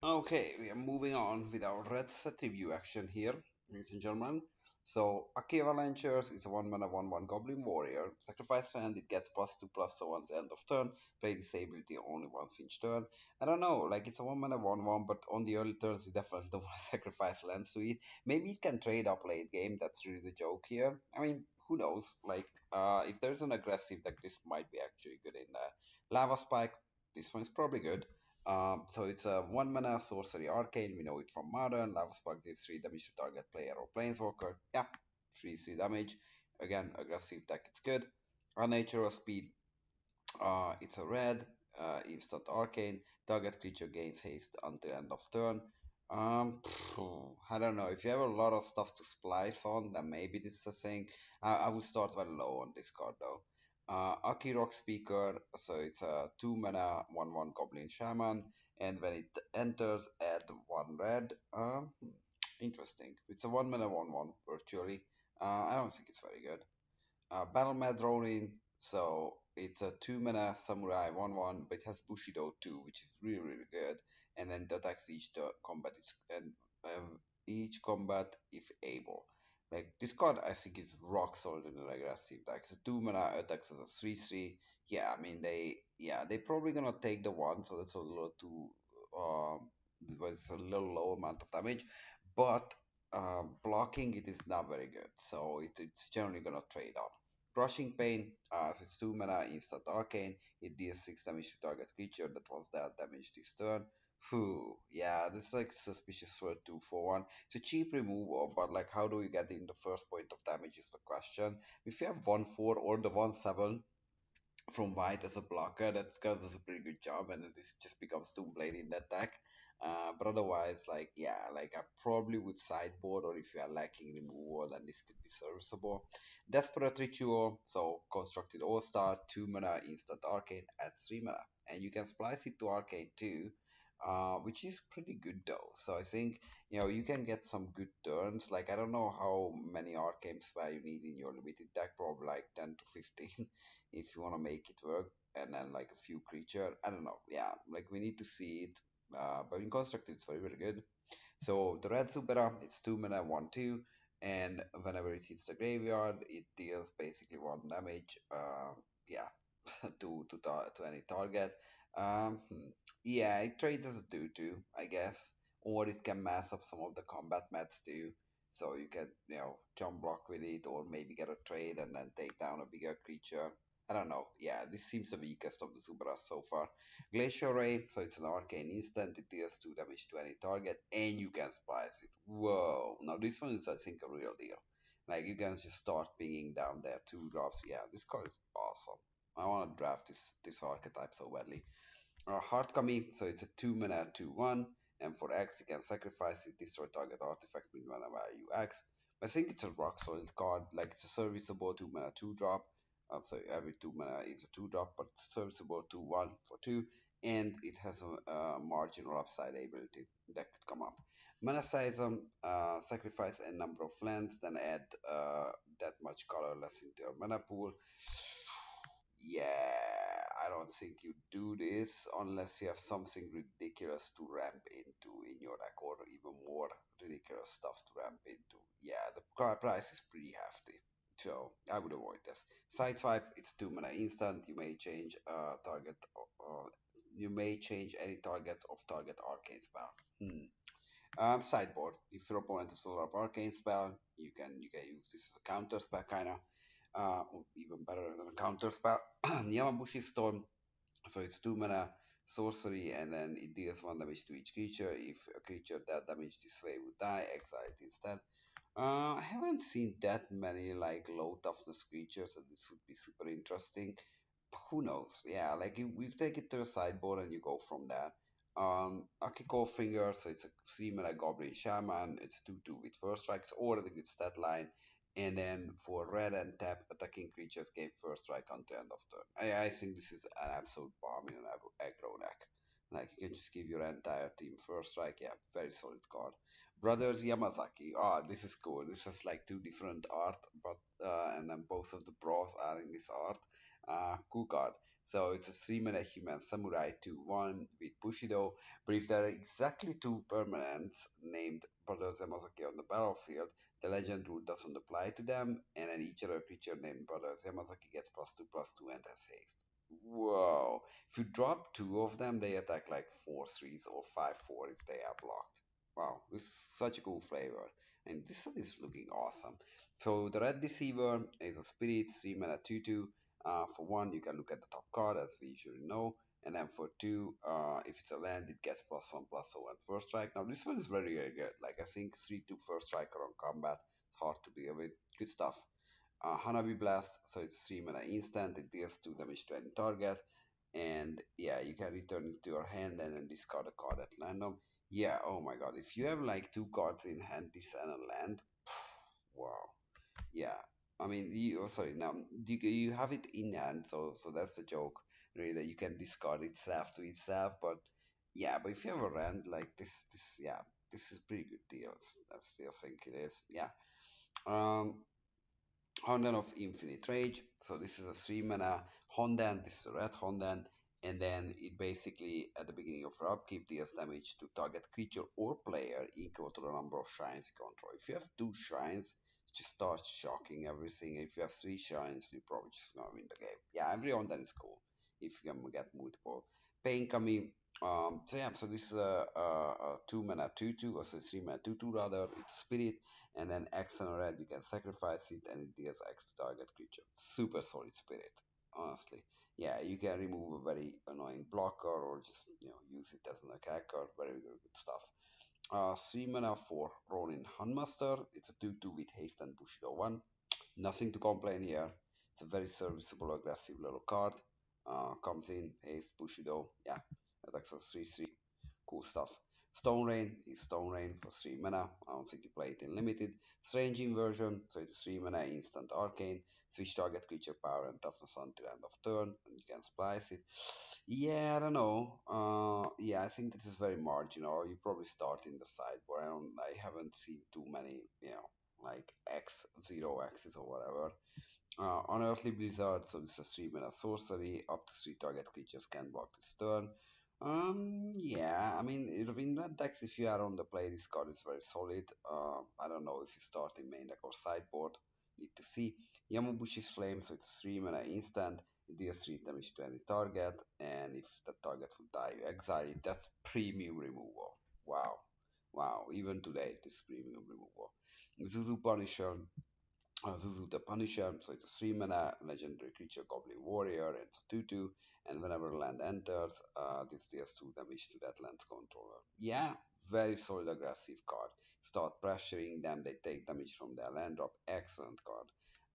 Okay, we are moving on with our red set review action here, ladies and gentlemen. So, Akiva Launchers is a 1 mana 1 Goblin Warrior. Sacrifice land, it gets +2/+1 at the end of turn. Play this ability only once each turn. I don't know, like it's a 1 mana 1 but on the early turns, you definitely don't want to sacrifice lands to it. Maybe it can trade up late game, that's really the joke here. I mean, who knows? If there's an aggressive deck, this might be actually good in there. Lava Spike, this one is probably good. So it's a 1 mana sorcery arcane. We know it from modern. Lava Spark deals 3 damage to target player or planeswalker. Yeah, 3 damage. Again, aggressive deck, it's good. Unnatural speed. It's a red. Instant arcane. Target creature gains haste until end of turn. I don't know. If you have a lot of stuff to splice on, then maybe this is a thing. I would start very low on this card though. Aki Rock Speaker, so it's a 2 mana 1 Goblin Shaman, and when it enters, add 1 red. Interesting. It's a 1 mana 1 virtually. I don't think it's very good. Battle Mad Ronin, so it's a 2 mana Samurai 1 but it has Bushido too, which is really good. And then it attacks each combat, and each combat if able. Like this card, I think is rock solid in an aggressive deck. It's a 2 mana attacks as a 3/3. Yeah, I mean they probably gonna take the one, so that's a little too was a little low amount of damage, but blocking it is not very good, so it's generally gonna trade up. Crushing Pain, so it's 2 mana instant arcane. It deals 6 damage to target creature that was dealt damage this turn. Phew, yeah, this is like suspicious for a 2/1. It's a cheap removal, but like, how do you get in the first point of damage is the question. If you have 1/4 or the 1/7 from white as a blocker, that does a pretty good job, and this just becomes Doomblade in that deck. But otherwise, like, yeah, like I probably would sideboard, or if you are lacking removal, then this could be serviceable. Desperate Ritual, so constructed All Star, 2 mana instant arcane, adds 3 mana, and you can splice it to arcane too, which is pretty good though. So I think you can get some good turns. Like I don't know how many arcane spell you need in your limited deck, probably like 10 to 15 if you want to make it work, and then like a few creature. I don't know. Yeah, like we need to see it. But in constructed, it's very good. So the red Supera, it's 2 mana 1/2, and whenever it hits the graveyard, it deals basically 1 damage. Yeah, to any target. Yeah, it trades as a 2/2, I guess, or it can mass up some of the combat mats too. So you can jump block with it, or maybe get a trade and then take down a bigger creature. I don't know. Yeah, this seems the weakest of the Zubaras so far. Glacial Ray, so it's an arcane instant, it deals 2 damage to any target, and you can splice it. Whoa. Now this one is, I think, a real deal. Like, you can just start pinging down there 2 drops. Yeah, this card is awesome. I want to draft this archetype so badly. Heart Kami, so it's a 2 mana 2/1, and for X you can sacrifice it, destroy target artifact with mana value X. I think it's a rock solid card, like it's a serviceable 2 mana 2 drop. So every 2 mana is a 2 drop, but it's serviceable 2/1 for 2, and it has a marginal upside ability that could come up. Mana size, sacrifice a number of lands, then add that much colorless into your mana pool. Yeah, I don't think you do this unless you have something ridiculous to ramp into in your deck, or even more ridiculous stuff to ramp into. Yeah, the price is pretty hefty, so I would avoid this. Sideswipe, it's 2 mana instant. You may change you may change any targets of target arcane spell. Sideboard. If your opponent has a lot of arcane spell, you can use this as a counter spell kind of, or even better than a counter spell. Yamabushi Stone. So it's 2 mana sorcery, and then it deals 1 damage to each creature. If a creature that damaged this way would die, exile it instead. I haven't seen that many like low toughness creatures, and this would be super interesting. Who knows? Yeah, like we take it to a sideboard and you go from there. Akiko Finger, so it's a 3 mana Goblin Shaman. It's 2/2 with first strike. It's already good stat line. And then for red and tap, attacking creatures gain first strike until end of turn. I think this is an absolute bomb in an aggro deck. Like you can just give your entire team first strike. Yeah, very solid card. Brothers Yamazaki. Ah, this is cool. This has like two different art, but and then both of the bros are in this art. Cool card. So it's a 3 mana human samurai 2/1 with Bushido. But if there are exactly two permanents named Brothers Yamazaki on the battlefield, the legend rule doesn't apply to them, and then each other creature named Brothers Yamazaki gets +2/+2 and has haste. Whoa. If you drop two of them, they attack like 4/3s or 5/4 if they are blocked. Wow, this is such a cool flavor. And this one is looking awesome. So the Red Deceiver is a spirit, 3 mana 2/2. For one, you can look at the top card, as we usually know. And then for two, if it's a land, it gets +1/+0 and first strike. Now this one is very, very good. Like I think 3/2 first striker on combat. It's hard to deal with. Good stuff. Hanabi Blast, so it's 3 mana instant, it deals 2 damage to any target, and yeah, you can return it to your hand and then discard a card at random. Yeah, oh my god, if you have like two cards in hand, this and a land, wow. Yeah, I mean, oh, sorry, now you have it in hand, so that's the joke, really, that you can discard itself to itself, but yeah, but if you have a land like this, yeah, this is pretty good deals. That's the think it is. Yeah. Um, Honden of Infinite Rage. So this is a 3 mana Honden, this is a red Honden, and then it basically at the beginning of your upkeep deals damage to target creature or player equal to the number of shrines you control. If you have two shrines, it just starts shocking everything. If you have three shrines, you probably just gonna win the game. Yeah, every Honden is cool if you can get multiple. Pain Kami. So yeah, so this is a 2 mana 2/2, or so 3 mana 2/2 rather. It's spirit, and then X and red, you can sacrifice it and it deals X to target creature. Super solid spirit, honestly. Yeah, you can remove a very annoying blocker or just use it as an attack card. Very, very good stuff. 3 mana for Ronin Hunmaster. It's a 2/2 with haste and Bushido 1. Nothing to complain here. It's a very serviceable, aggressive little card. Comes in, haste, Bushido. Yeah, attacks us 3/3. Cool stuff. Stone Rain is Stone Rain for 3 mana. I don't think you play it in limited. Strange Inversion, so it's 3 mana instant arcane. Switch target creature power and toughness until end of turn, and you can splice it. Yeah, I don't know. Yeah, I think this is very marginal. You probably start in the sideboard. I haven't seen too many, like X, zero X's or whatever. Unearthly Blizzard, so this is a 3 mana sorcery. Up to 3 target creatures can block this turn. Yeah, I mean, in red decks, if you are on the play, this card is very solid. I don't know if you start in main deck or sideboard. Need to see. Yamabushi's Flame, so it's a 3 mana instant. It deals 3 damage to any target, and if the target would die, you exile it. That's premium removal. Wow. Wow, even today, this premium removal. Zuzu Punisher, Zuzu the Punisher, so it's a 3 mana legendary creature, Goblin Warrior, and it's a 2/2. And whenever land enters, this deals 2 damage to that land's controller. Yeah, very solid aggressive card. Start pressuring them, they take damage from their land drop. Excellent card.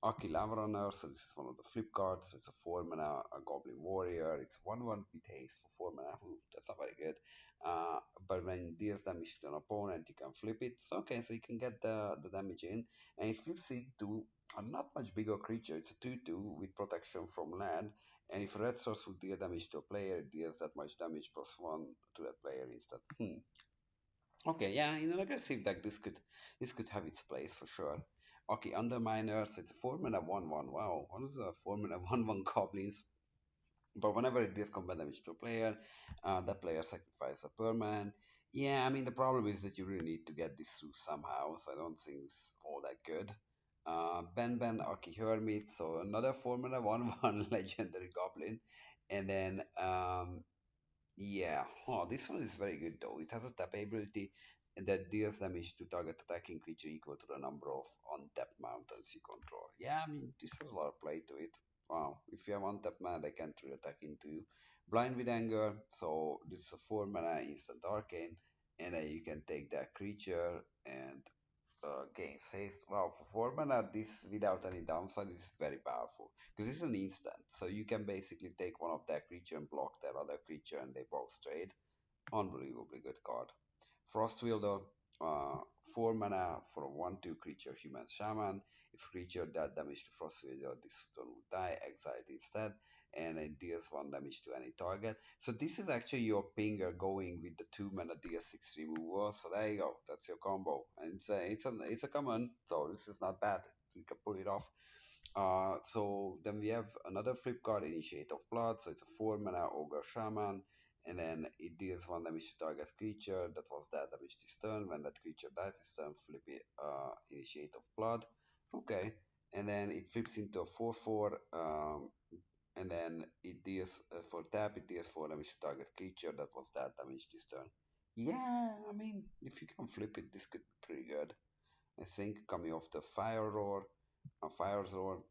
Aki Lava Runner, so this is one of the flip cards. So it's a 4 mana a Goblin Warrior. It's 1/1 with haste for 4 mana. Ooh, that's not very good. Uh, but when it deals damage to an opponent, you can flip it. So okay, so you can get the damage in, and it flips it to a not much bigger creature. It's a 2/2 with protection from land, and if a red source would deal damage to a player, it deals that much damage +1 to that player instead. Okay, yeah, in an aggressive deck, this could have its place for sure. Okay, Underminer, so it's a 4 mana 1/1. Wow, what is a 4 mana 1/1 goblins? But whenever it deals combat damage to a player, that player sacrifices a permanent. Yeah, I mean, the problem is that you really need to get this through somehow, so I don't think it's all that good. Ben Aki Hermit, so another 4 mana 1/1 legendary goblin. And then, yeah, oh, this one is very good though. It has a tap ability that deals damage to target attacking creature equal to the number of untapped mountains you control. Yeah, I mean, this has a lot of play to it. Wow, if you have untapped mana, they can't really attack into you. Blind with Anger, so this is a 4 mana instant arcane, and then you can take that creature and gains haste. Wow, for 4 mana, this without any downside is very powerful because it's an instant. So you can basically take one of that creature and block that other creature, and they both trade. Unbelievably good card. Frost Wielder, 4 mana for a 1/2 creature human shaman. If a creature that damage to Frost Wielder, this one would die, exile it instead, and it deals 1 damage to any target. So this is actually your pinger going with the 2 mana deal 6 removal. So there you go, that's your combo. And it's a common, so this is not bad. You can pull it off. So then we have another flip card, Initiate of Blood. So it's a 4 mana Ogre Shaman. And then it deals 1 damage to target creature that was that damage this turn. When that creature dies this turn, flip it, Initiate of Blood. Okay. And then it flips into a 4/4. And then it deals for tap, it deals 4 damage to target creature that was that damage this turn. Yeah, I mean, if you can flip it, this could be pretty good. I think coming off the Fire's Roar,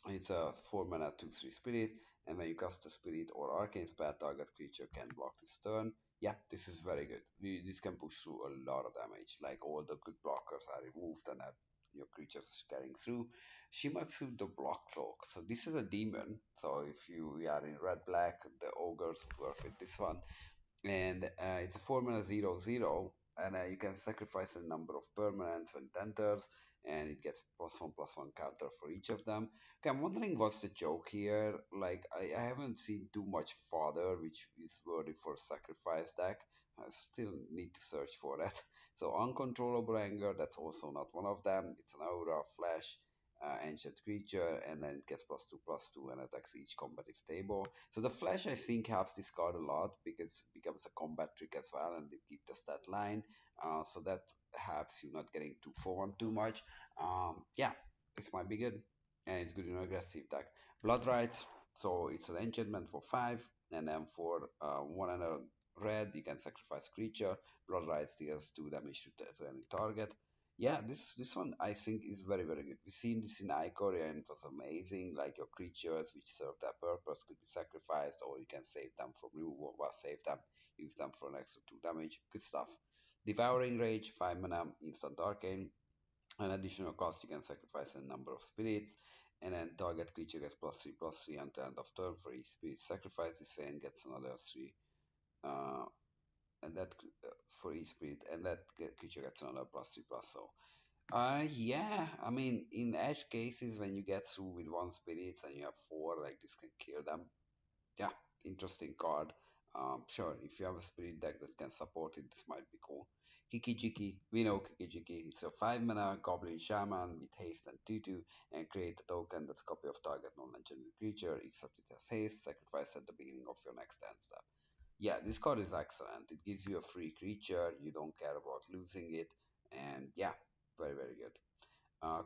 it's a 4 mana 2/3 spirit, and when you cast a spirit or arcane spell, target creature can block this turn. Yeah, this is very good. This can push through a lot of damage. Like all the good blockers are removed, and that your creatures is carrying through. Shimatsu the Block Cloak. So this is a demon. So if you are in red black, the ogres work with this one, and it's a 4 mana 0/0, and you can sacrifice a number of permanents when it enters, and it gets +1/+1 counter for each of them. Okay, I'm wondering what's the joke here. Like, I haven't seen too much fodder which is worthy for sacrifice deck. I still need to search for that. So uncontrollable anger, that's also not one of them. It's an aura flash. Ancient creature, and then it gets +2/+2 and attacks each combative table. So the flash I think helps this card a lot because it becomes a combat trick as well, and they keep the stat line. So that helps you not getting 2/1 too much. Yeah, this might be good, and it's good in aggressive deck. Blood Rites, so it's an enchantment for 5, and then for 1 and a red, you can sacrifice creature. Blood Rites deals 2 damage to any target. Yeah, this one I think is very good. We've seen this in Ikoria and it was amazing. Like your creatures which serve that purpose could be sacrificed, or you can save them from removal, well, save them, use them for an extra 2 damage. Good stuff. Devouring Rage, 5 mana, instant arcane. An additional cost, you can sacrifice a number of spirits, and then target creature gets +3/+3 until end of turn for each spirit sacrifices, and gets another 3. Uh, and that for each spirit, and that creature gets another +3/+. So yeah, I mean, in edge cases, when you get through with one spirits and you have four, like this can kill them. Yeah, interesting card. Sure, if you have a spirit deck that can support it, this might be cool. Kikijiki, we know Kikijiki. It's a 5 mana Goblin Shaman with haste and 2/2, and create a token that's a copy of target non-legendary creature, except it has haste, sacrifice at the beginning of your next end step. Yeah, this card is excellent. It gives you a free creature, you don't care about losing it, and yeah, very good.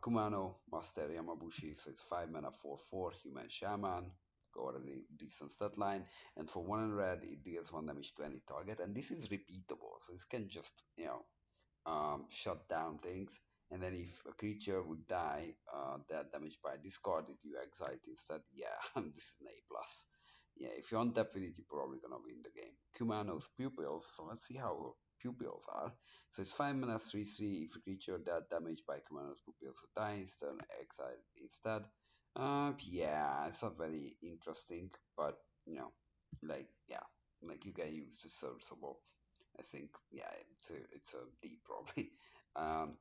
Kumano, Master Yamabushi, so it's 5 mana 4/4 human shaman. Got already decent stat line. And for 1 and red, it deals 1 damage to any target. And this is repeatable, so this can just, shut down things. And then if a creature would die, that damage by discard it, you exile it instead. Yeah, this is an A plus. Yeah, if you untap with it, you're probably gonna win the game. Kumano's pupils. So let's see how pupils are. So it's 5 mana 3/3. If a creature that damaged by Kumano's pupils would die, turn exile it instead. Yeah, it's not very interesting, but like yeah, like you can use the serviceable. I think yeah, it's a D probably. Um,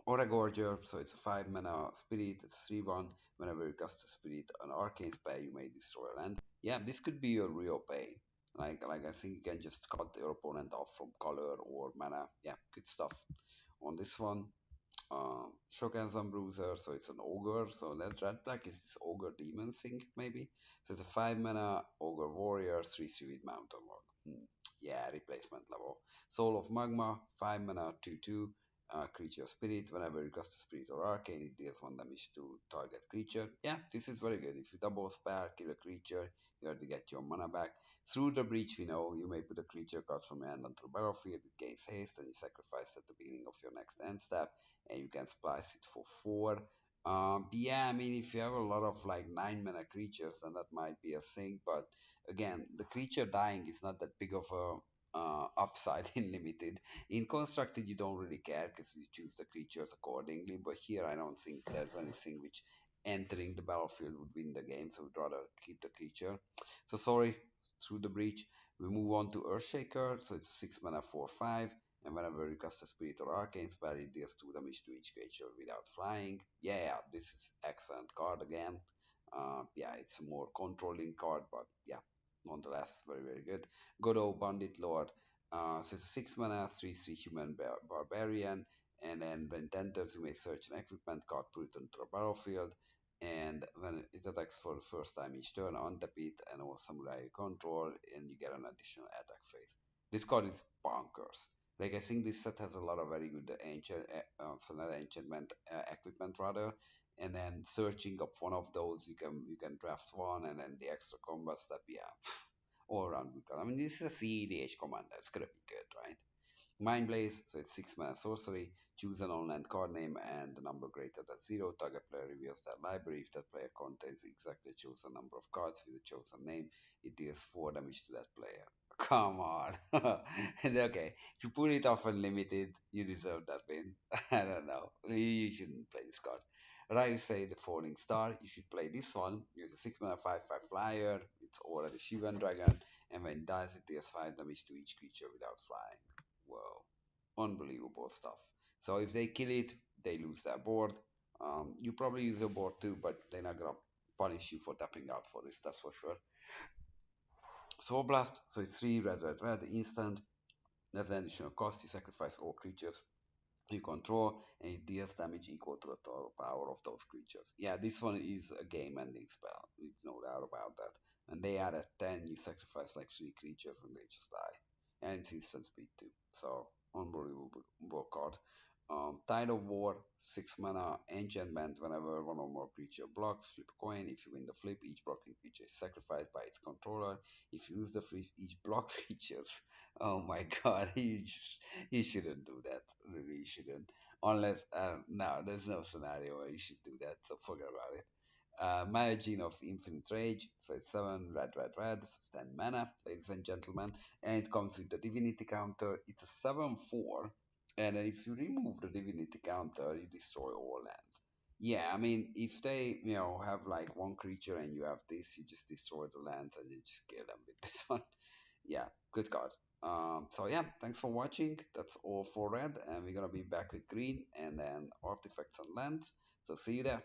Aura Gorger, so it's a 5 mana spirit, it's 3/1. Whenever you cast a spirit, an arcane spell, you may destroy a land. Yeah, this could be a real pain. Like I think you can just cut your opponent off from color or mana. Yeah, good stuff. On this one, Shogun Bruiser, so it's an ogre. So that red black is this ogre demon thing, maybe. So it's a 5 mana ogre warrior, 3/3 with mountain walk. Yeah, replacement level. Soul of Magma, 5 mana, 2/2. Creature spirit. Whenever you cast a spirit or arcane, it deals 1 damage to target creature. Yeah, this is very good. If you double spell, kill a creature, you already get your mana back. Through the breach, we know you may put a creature card from your hand onto the battlefield. It gains haste, and you sacrifice at the beginning of your next end step, and you can splice it for 4. Yeah, I mean, if you have a lot of like 9 mana creatures, then that might be a thing. But again, the creature dying is not that big of a upside in limited. In constructed, you don't really care because you choose the creatures accordingly. But here, I don't think there's anything which entering the battlefield would win the game. So we'd rather keep the creature. So sorry, through the breach. We move on to Earthshaker. So it's a 6 mana 4/5. And whenever you cast a spirit or arcane spell, it deals 2 damage to each creature without flying. Yeah, this is excellent card again. Yeah, it's a more controlling card, but yeah, nonetheless, very good. Godo Bandit Lord. So it's 6 mana, 3/3 human barbarian. And then when it enters, you may search an equipment card, put it onto the battlefield. and when it attacks for the first time each turn, untap it and all samurai you control, and you get an additional attack phase. This card is bonkers. Like I think this set has a lot of very good ancient, so not enchantment equipment rather, and then searching up one of those, you can draft one, and then the extra combat step, yeah, all around good card. I mean, this is a CEDH commander. It's gonna be good, right? Mind Blaze, so it's 6 mana sorcery. Choose an on-land card name and the number greater than zero. Target player reveals that library. If that player contains exactly chosen number of cards with a chosen name, it deals 4 damage to that player. Come on. And okay, if you put it off unlimited, you deserve that win. I don't know. You shouldn't play this card. Ryu say the Falling Star. You should play this one. Use a 6 mana 5/5 flyer. It's already Shivan Dragon. And when it dies, it deals 5 damage to each creature without flying. Whoa, unbelievable stuff. So if they kill it, they lose their board. You probably use your board too, but they're not gonna punish you for tapping out for this. That's for sure. Soul Blast. So it's 3 red, instant. There's an additional cost. You sacrifice all creatures you control, and it deals damage equal to the total power of those creatures. Yeah, this one is a game-ending spell. There's no doubt about that. And they add at 10, you sacrifice like 3 creatures, and they just die. And it's instant speed too. So unbelievable card. Tide of War, 6 mana, enchantment. Whenever one or more creature blocks, flip a coin. If you win the flip, each blocking creature is sacrificed by its controller. If you lose the flip, each block creatures. Oh my god, you shouldn't do that. Really, you shouldn't. Unless, no, there's no scenario where you should do that, so forget about it. Myogene of Infinite Rage, so it's 7 red, so it's 10 mana, ladies and gentlemen, and it comes with the Divinity counter. It's a 7/4, and then if you remove the Divinity counter, you destroy all lands. Yeah, I mean, if they, have like one creature and you have this, you just destroy the lands and you just kill them with this one. Yeah, good card. So yeah, thanks for watching. That's all for red, and we're gonna be back with green and then artifacts and lands. So see you there.